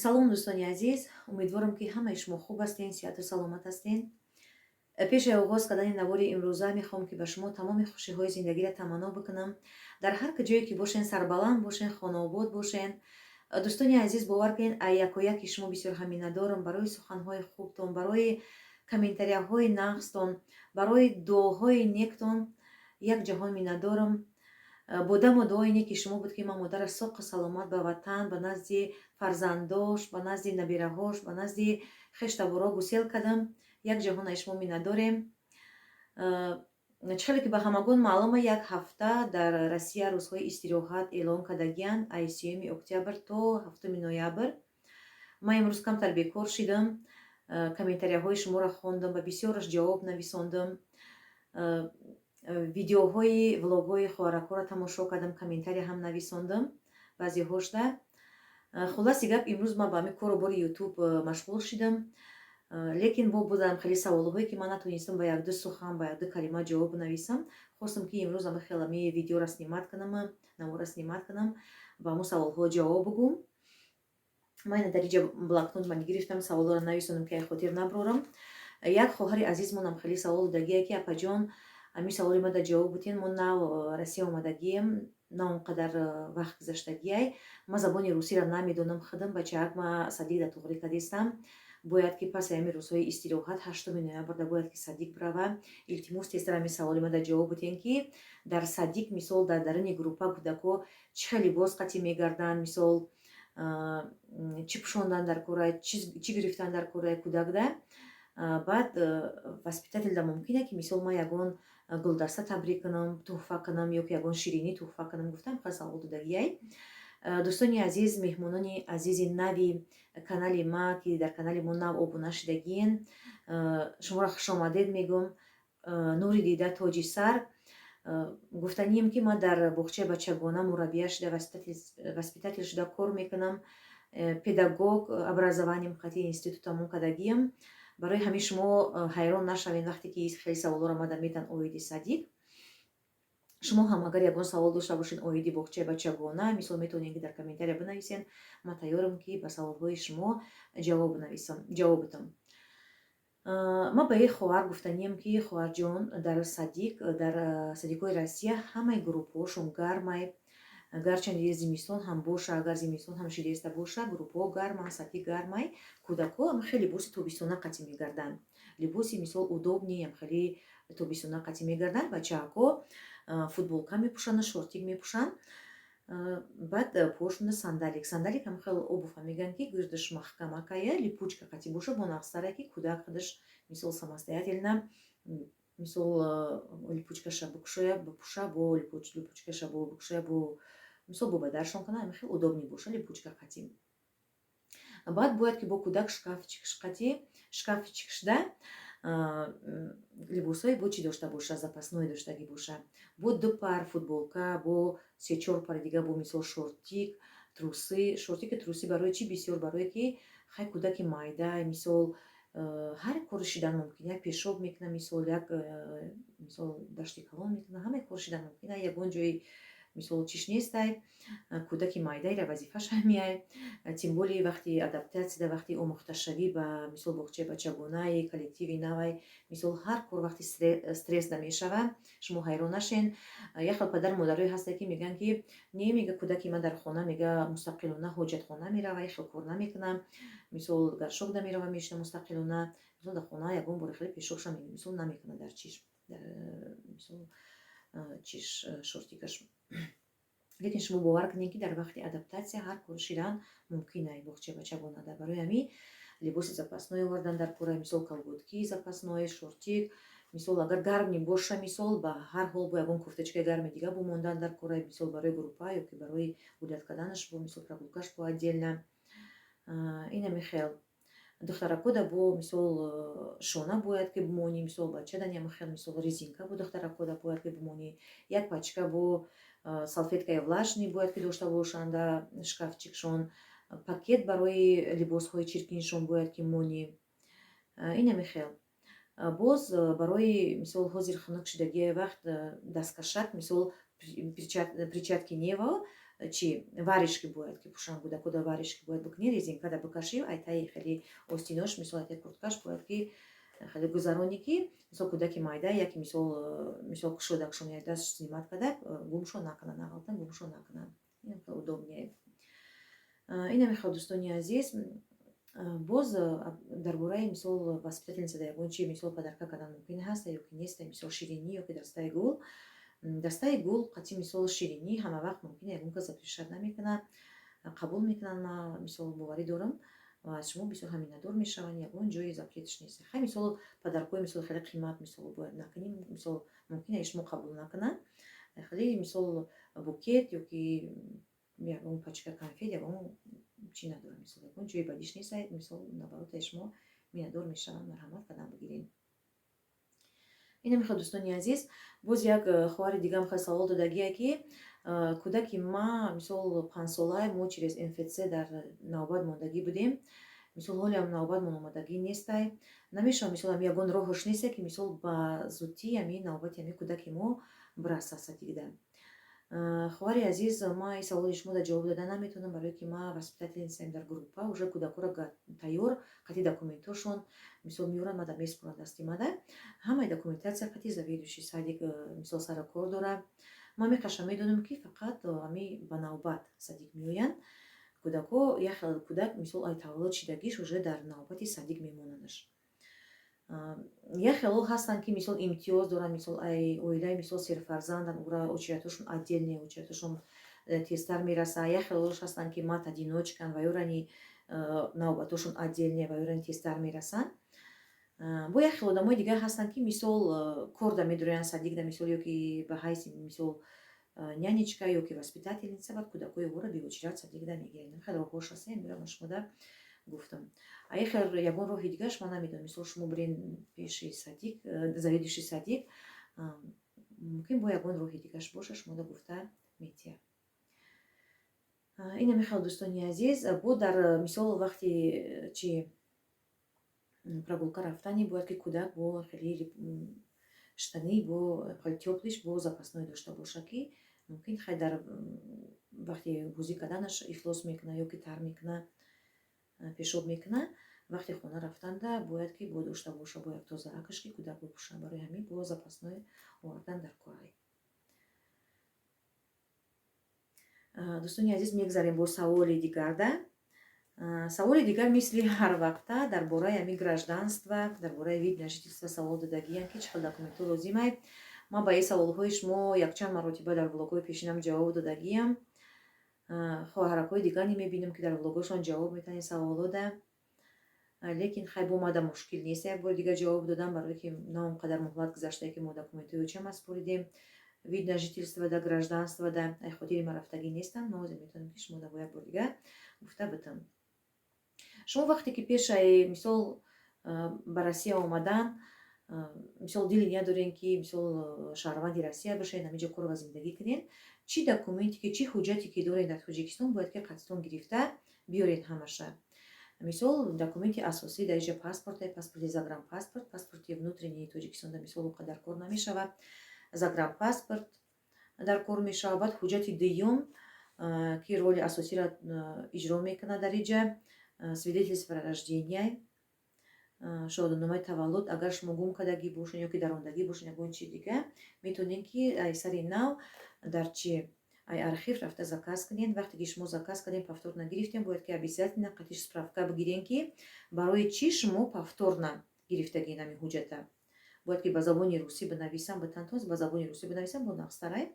салом дӯстони азиз, умедворам ки ҳамаи шумо хуб ҳастен, сиҳату саломат ҳастен. Пеши оғоз кардани навори имрӯза мехоҳам ки ба шумо тамоми хушиҳои зиндагиро таманно бикунам. Дар ҳар ҷое ки бошен, сарбаланд бошен, хонаобод бошен. Дӯстони азиз, бовар кунед, якояки шумо бисёр ҳам миннатдорам барои суханҳои хубтон, барои комментарияҳои нағзтон, барои дуоҳои нектон. Як ҷаҳон миннатдорам. Бо даму дуои неки шумо буд ки ман модараш соқу саломат ба ватан, ба назди фарзандош, ба назди набираҳош, ба назди хештаборо гусел кардам. Як ҷаҳон аз шумо миннатдорем. Чхеле ки ба ҳамагон маълума, як ҳафта дар Россия рӯзҳои истироҳат эълон кардагиянд аз 3 октябр то 7 ноябр. Ман имрӯз камтар бекор шидам. Комментарияҳои шуморо хондам, ба бисёраш ҷавоб нависондам. Видеоҳои влогҳои хоҳаракоро тамошо кардам, комментария ҳам нависондам баъзеҳошда. Хулоси гап, имрӯз ман ба ҳамин кору бори ютуб машғул шидам. Лекин бо будам хеле саволҳое ки ман натонистам ба як-ду сухан, ба як-ду калима ҷавоб нависам. Хостам ки имрӯз хелами видеоро снимат кунам, навора снимат кунам, ба ҳамун саволҳо ҷавоб бигӯм. Ман дар инҷа блокнот ман гирифтам, саволҳоро нависондам ки ай хотир наброрам. Як хоҳари азизмонам хеле савол додагия ки апаҷон, ҳамин саволи ма дар ҷавоб бутен, мо нав Россия омадагием, на он қадар вақт гузаштагиай. Ман забони русиро намедонам, худам ба чаак ма садиқ дар туғри кадистам. Бояд ки паси ҳамин рӯзҳои истироҳат 8 ноябр бояд ки садиқ брава. Илтимос тезтар ҳамин саволи ма дар ҷавоб бутен ки дар садиқ мисол дар даруни группа кӯдако чӣ либос қатӣ мегарданд, мисол чӣ пӯшондан дар кора, чӣ гирифтан дар кораи кӯдакда. Баъд воспитателда мумкине ки мисол ман ягон гулдаста табрик кунам, туҳфа кунам ё ки ягон ширинӣ туҳфа кунам. Гуфтам хеле савол додагиай. Дӯстони азиз, меҳмонони азизи нави канали ма ки дар канали мо нав обуна шидагиен, шуморо хушомадед мегӯм. Нури дида, тоҷи сар. Гуфтанием ки ман дар боғчаи бачагона мураббия шуда, воспитател шуда кор мекунам. Педагог образованием қатъи институт тамом кардагиам. Барои ҳамин шумо ҳайрон нашавед вақте ки хеле саволҳоро ман метан оиди садиқ. Шумо ҳам агар ягон савол дошта бошед оиди боғчаи бачагона, мисол метавонед ки дар комментария бинависен. Ман тайёрам ки ба саволҳои шумо ҷавоб бидам. Ман ба ин хоҳар гуфтанием ки хоҳарҷон, дар садиқҳои Россия ҳамаи группҳошон гармай. Гарчанде зимистон ҳам боша, агар зимистон ҳам шидеста боша, группҳо гарман, сатҳи гармай. Кӯдакҳо хеле либоси тобистона қатӣ мегарданд. Либоси мисол удобни хеле тобистона қатӣ мегарданд. Бачаҳо футболка мепӯшанд, шортик мепӯшанд. Баъд пошона сандалик. Сандалик ҳам хеле обуфа мегӯянд ки гирдаш маҳкамакая, липучка қатӣ боша, бо нағзтара ки кӯдак худаш мисол самостоятельно мисол липучкаша бикушоя, бипӯша, бо липучкаша бикушоя, бо мисол бо бадаршон кунад, ҳам хеле удобни боша, липучка қатӣ. Баъд бояд ки бо кӯдак шкафчик шуда либосҳои бо чӣ дошта боша, запасное доштагӣ боша. Бо 2 пар футболка, бо 3-4 пари дига, бо мисол шортик, труси. Шортику труси барои чӣ? Бисёр барое ки хай кӯдаки майда, мисол ҳар кори шидан мумкин. Як пешоб мекунад, мисол як мисол дашти калон мекунад, ҳамаи кор шидан мумкин. Ягон ҷои мисол чиш нестай, кӯдаки майдаира вазифаша ҳамиай. Тим более вақти адаптатсияда, вақти омӯхташавӣ ба мисол боғчаи бачагонаи коллективи навай, мисол ҳар кор вақти стресс намешава. Шумо ҳайрон нашен. Як хел падару модарое ҳастанд ки мегӯянд ки не, мега кӯдаки ман дар хона мега мустақилона ҳоҷатхона мерава, хел кор намекунам. Мисол гаршок да мерава мешина мустақилона, мисол дар хона ягон бори хеле пешобша мисол намекунад дар чишм, дар мисол чиш шортикаш. Лекин шумо бовар кунед ки дар вақти адаптатсия ҳар кор шидан мумкин аст боғчаи бачагонада. Барои ҳамин либоси запасное овардан дар кора, мисол колготки запасное, шортик. Мисол агар гарми боша, мисол ба ҳар ҳол бо ягон куртачкаи гарми дига бомондан дар кора, мисол барои группа ё ки барои гулят карданаш бо мисол прогулкаш бо отдельно. Инами хел. Духтаракода бо мисол шона бояд ки бимонӣ, мисол бачадан ям хел мисол резинка бо духтаракода бояд ки бимонӣ. Як пачка бо салфеткаи влажный бояд ки дошта бошанд дар шкафчикшон. Пакет барои либосҳои чиркиншон бояд ки монӣ. Инами хел. Боз барои мисол ҳозир хунук шидагии вақт дасткашак, мисол перчатки нево чи варежки бояд ки пӯшанд кӯдакода варежки бояд бикунӣ резинкада бикашӣ ай таи хеле остинош мисол ай таи курткаш бояд ки хеле гузаронӣ ки мисол кӯдаки майда яке мисол кушодакшон як даст зимат кадак гумшо накунад нағалтан гумшо накунад ин хеле удобнее. Ина мехоҳад дӯстони азиз боз дар бораи мисол воспитательница дар ягон чи мисол падарка кардан мумкин ҳаст ё ки нест мисол ширинӣ ё ки дастаи гул. Дастаи гул қатъи мисол ширинӣ ҳама вақт мумкин ягон кас запрещат намекунад, қабул мекунанд. Ман мисол боварӣ дорам ва аз шумо бисёр ҳаминадор мешаванд, ягон ҷои запретиш нест. Хай мисол падаркои мисол хеле қимат мисол бояд накунем, мисол мумкин шумо қабул накунанд. Хеле мисол букет ё ки ягон пачка конфет ягон чӣ надорам, мисол ягон ҷои бадиш нест, мисол набаротаи шумо миннатдор мешаванд, марҳамат қадам бигиред. Ина мехоҳад дӯстони азиз боз як хоҳари дигам хеле савол додагие ки кӯдаки ма мисол 5 сола мо через инфексия дар навбат мондагӣ будем, мисол ҳолиам навбатмон омадагӣ нестай, намешавад мисол ами ягон роҳаш несте ки мисол ба зудтӣ ами навбати ами кӯдаки мо бирасад садигда. Хоҳари азиз, ма ин саволи шуморо ҷавоб дода наметавонам, барое ки ма воспитательницаем дар группа уже кӯдакоро тайёр қатъи документошон мисол меорад мада меспорад дасти мада ҳамаи документатсия қатъи заведующий садик мисол сара кор дора. Ма мекаша медонам ки фақат ами ба навбат садик меоянд кӯдако як хел кӯдак мисол ай таваллуд шидагиш уже дар навбати садик мемонадаш. Як хелол ҳастанд ки мисол имтиёз доранд, мисол ай оилаи мисол серфарзанданд, ура очериятошон отдельне, очериятошон тезтар мераса. Як хелолош ҳастанд ки мат одиночканд ва ёрани навбатошон отдельне ва ёрани тезтар мерасанд. Бо як хел одамои дигар ҳастанд ки мисол корда медороянд садикда мисол ё ки ба ҳайси мисол нянечка ё ки воспитательница ва кӯдакои овора беочерат садикда мегиранд. Хеле роҳҳош ҳаст, меорам шумода гуфтам. А як хел ягон роҳи дигараш ман намедонам, мисол шумо бирен пеши садик заведующий садик мумкин бо ягон роҳи дигараш боша шумода гуфта метиҳад. Ина мехоҳад дӯстони азиз бо дар мисол вақти чи прогулка рафтани бояд ки кӯдак бо хеле штанӣ бо хеле тёплиш бо запасное дошта боша ки мумкин хай дар вақти бозӣ карданаш ифлос мекуна ё ки тар мекуна, пешоб мекуна, вақти хона рафтанда бояд ки бо дошта боша бо як тозаакаш ки кӯдак бипӯша. Барои ҳамин бо запасное овардан дар кор аст. Дӯстони азиз мегзарем бо саволи дигарда. Саволи дигар мисли ҳар вақта дар бораи ами гражданства, дар бораи вид на жительство савол додагиянд ки чӣ хел документҳо лозимай. Ман ба ин саволҳои шумо якчанд маротиба дар влогҳои пешинам ҷавоб додагиям. Хоҳаракҳои дигар мебинам ки дар влогҳошон ҷавоб метавонед саволода, лекин хай бо мада мушкил нест як бори дигар ҷавоб додам, барое ки на он қадар муҳлат гузаштае ки мо документҳои чама споридем, вид на жительство да гражданство да ай хотири ма рафтагӣ нестанд. Мо ҳозир метавонем ки шумода бо як бори дигар гуфта битам. Шумо вақте ки пешаи мисол ба Россия омадан, мисол дили ния дорен ки мисол шаҳрванди Россия бишавед, ҳаминҷо кор ва зиндагӣ кунед, чӣ документе ки чӣ ҳуҷҷате ки доред дар Тоҷикистон бояд ки қасдтон гирифта биёред ҳамаша. Мисол документи асосӣ дар инҷа паспорте, паспорти загранпаспорт, паспорти внутреннии Тоҷикистонда мисол он қадар кор намешавад, загранпаспорт дар кор мешавад. Баъд ҳуҷҷати дуюм ки роли асосиро иҷро мекунад дар инҷа свидетельство о рождении, шодиномаи таваллуд. Агар шумо гум кардагӣ бошед ё ки даромадагӣ бошед ягон чиз дигар, метавонед ки ай сари нав дар чи ай архив рафта заказ кунед. Вақте ки шумо заказ кардем повторно гирифтем, бояд ки обязательно қатъи справка бигирем ки барои чӣ шумо повторно гирифтагӣ ами ҳуҷҷата. Бояд ки ба забони русӣ бинависам, битантоз ба забони русӣ бинависам бо нақстарай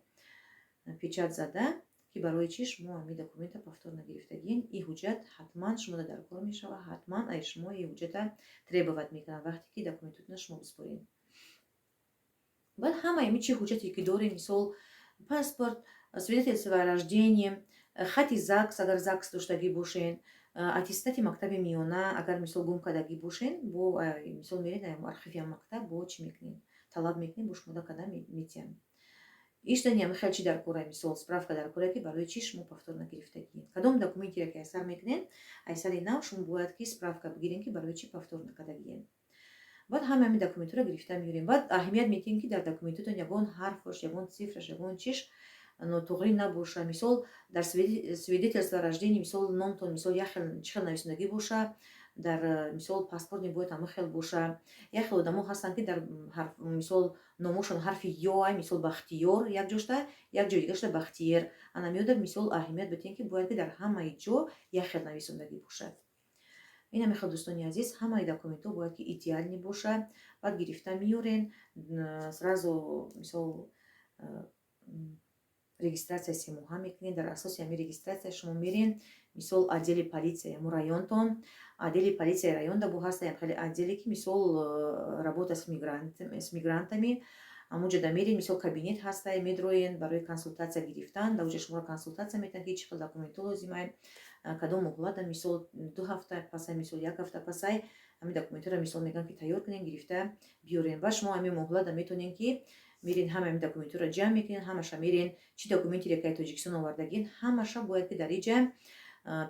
печат зада ки барои чӣ шумо ами документа повторно гирифтагин. Ин ҳуҷҷат ҳатман шумода дар кор мешавад, ҳатман ай шумо ин ҳуҷҷата требоват мекунад вақте ки документотно шумо биспоред. Баъд ҳамаи ами чӣ ҳуҷҷате ки дорем, мисол паспорт, свидетельство о рождении, хати ЗАГС агар ЗАГС доштагӣ бошед, аттестати мактаби миёна агар мисол гум кардагӣ бошед, бо мисол меред архиви мактаб бо чӣ мекунед, талаб мекунед бо шумода кардан метиҳам. Иштани ами хел чӣ дар кора, мисол справка дар кора ки барои чӣ шумо повторно гирифтагӣ. Кадом документиро ки айсар мекунед, айсари нав шумо бояд ки справка бигирем ки барои чӣ повторно кардагӣ. Баъд ҳама ами документҳоро гирифта меёрем. Баъд аҳамият метиҳем ки дар документотон ягон ҳарфаш, ягон цифраш, ягон чиш нотуғри набоша. Мисол дар свидетельство о рождении мисол номтон мисол чӣ хел нависондагӣ боша, дар мисол паспорт мебояд ҳама хел боша. як хел одамо ҳастанд ки дар мисол номошон ҳарфи ёай мисол бахтиёр як ҷошта, як ҷои дига шуда бахтиер. анамиёда мисол аҳамият битем ки бояд ки дар ҳамаи ҷо як хел нависондагӣ бошад. ина мехоҳад дӯстони азиз, ҳамаи документҳо бояд ки идеалӣ боша. баъд гирифта меёрен сразу мисол регистратсияи семоҳа мекунед. дар асоси ҳамин регистратсия шумо мерен мисол отдели полиция мо районтон, отдели полиция районда бо ҳастаям хеле отделе ки мисол работа с мигрантами. амуҷада мерен мисол кабинет ҳастае медроен барои консултатсия гирифтан. дар уҷа шуморо консултатсия метавонед ки чӣ хел документҳо лозимае, кадом муҳлата мисол 2 ҳафта пасай мисол 1 ҳафта пасай ҳамин документҳоро мисол мегӯям ки тайёр кунем, гирифта биёрем. ва шумо ҳамин муҳлата метавонем ки мерен ҳама ҳамин документҳоро ҷамъ мекунед. ҳамаша мерен чӣ документире ки тоҷикистон овардагин ҳамаша бояд ки дар инҷа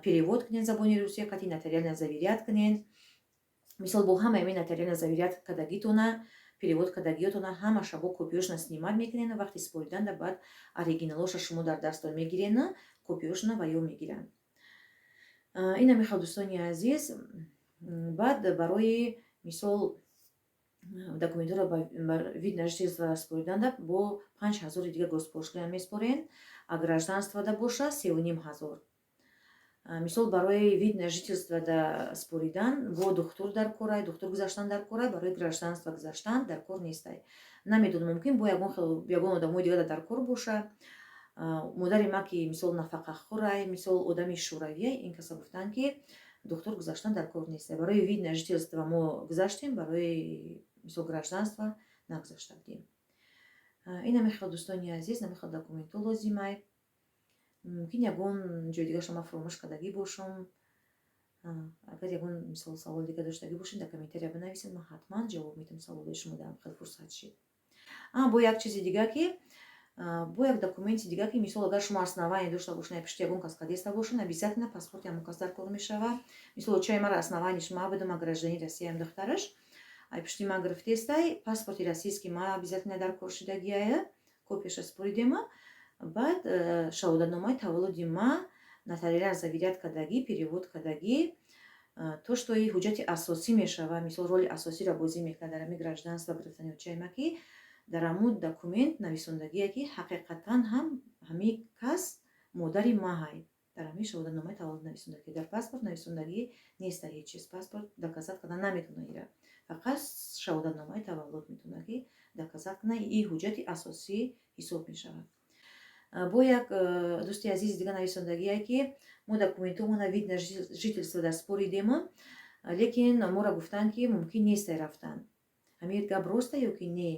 перевод кунед забони русия, қати нотариально заверят кунед. мисол бо ҳама ҳамин нотариально заверят кардагитона перевод кардагиётона ҳамаша бо копиёшона снимат мекунед. вақти спориданда баъд оригиналоша шумо дар дастон мегирен, копиёшона ва ё мегиранд. ина мехоҳад дӯстони азиз, баъд барои мисол документҳоро бар вид на жительство спориданда бо 5000 дига госпошлина меспорен, а гражданство да боша 3500. мисол барои вид на жительство да споридан бо духтур дар корай, духтур гузаштан дар корай, барои гражданство гузаштан дар кор нестай. намедонам мумкин бо ягон одамои дига дар кор боша. модари ма ки мисол нафақахӯрай, мисол одами шӯравияй, ин каса гуфтанд ки духтур гузаштан дар кор нестай. барои вид на жительство мо гузаштем, барои мисол гражданство нагузашта будем. ина мехоҳад дӯстони азиз, намехоҳад документҳо лозимай. мумкин ягон ҷои дигаша ман фаромӯш кардагӣ бошам. агар ягон мисол савол дига доштагӣ бошед дар комментария бинависед, ман ҳатман ҷавоб медам саволои шумо дар хел фурсат шид. бо як чизи дига ки бо як документи дига ки мисол агар шумо основание дошта бошед пишти ягон кас кадеста бошад, обязательно паспорти ҳамон кас дар кор мешавад. мисол чай мара основаниеш ма будам, ма гражданин Россияям духтараш, ай пишти ма гирифтестай паспорти российский ма обязательно дар кор шудагияя, копияша споридема. баъд шаҳодатномаи таваллуди ма нотариально заверят кардагӣ, перевод кардагӣ, то што и ҳуҷҷати асосӣ мешава, мисол роли асосиро бозӣ мекард дар ҳамин гражданство гирифтани чай ма ки дар ҳамун документ нависондагие ки ҳақиқатан ҳам ҳамин кас модари маҳай. дар ҳамин шаҳодатномаи таваллуд нависондагӣ, дар паспорт нависондагӣ неста ҳеҷ чиз. паспорт доказат кардан наметавона ира. фақат шаҳодатномаи таваллуд метавона ки доказат кунад, и ҳуҷҷати асосӣ ҳисоб мешавад. бо як дӯсти азизи дига нависондагие ки мо документҳомона вид на жительство дар споридем, лекин моро гуфтанд ки мумкин нестай рафтан. ҳамин гап роста ё ки не?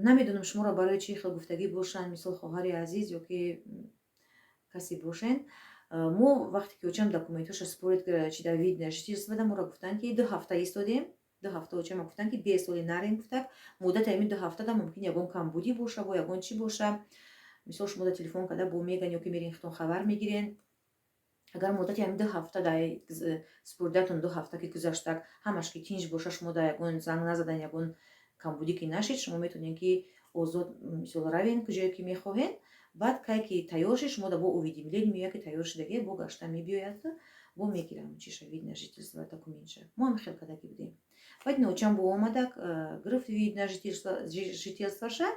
намедонам шуморо барои чӣ хел гуфтагӣ бошанд, мисол хоҳари азиз ё ки каси бошен. мо вақте ки очам документҳоша спорид чи дар вид на жительство да моро гуфтанд ки 2 ҳафта истодем. 2 ҳафта очам гуфтанд ки 10 соли нарем. гуфтак муддати ҳамин 2 ҳафта да мумкин ягон камбудӣ боша бо ягон чӣ боша. мисол шумо да телефон карда бо меган ё ки мерин хитон хабар мегирен. агар муддати ҳамин 2 ҳафта да споридатон 2 ҳафта ки гузаштак ҳамаш ки тинч боша, шумо да ягон занг назадан, ягон камбудӣ ки нашид, шумо метавонед ки озод мисол равен куҷое ки мехоҳед. баъд кай ки тайёр шед, шумо да бо уведомление меояд ки тайёр шудагӣ, бо гашта мебиёяд, бо мегирам чиша вид на жительство документша. мо ҳам хел кардагӣ будем. баъд ночам бо омадак гирифт вид на жительстваша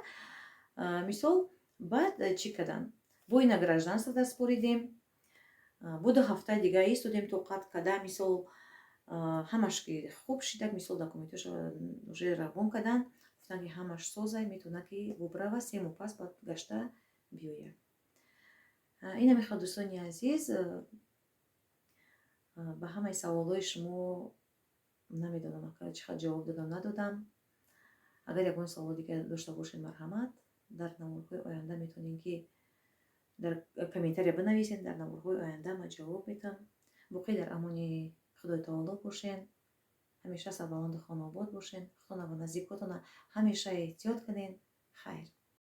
мисол. баъд чӣ кардам? бо ина гражданство да споридем. бо 2 ҳафта дига истодем то қат када мисол ҳамаш ки хуб шидак, мисол документоша уже равон кадан, гуфтан ки ҳамаш созай, метавона ки бубрава сему паспорт гашта биёя. ина мехоҳад дӯстони азиз, ба ҳамаи саволои шумо намедонам чӣ хел ҷавоб додам надодам. агар ягон савол дига дошта бошед, марҳамат, дар намудҳои оянда метавонем ки дар комментария бинависед, дар намудҳои оянда ман ҷавоб медам. боқӣ дар амони худои таоло бошен, ҳамеша сарбаланду хонобод бошен, худтона ва наздикотона ҳамеша эҳтиёт кунед. хайр.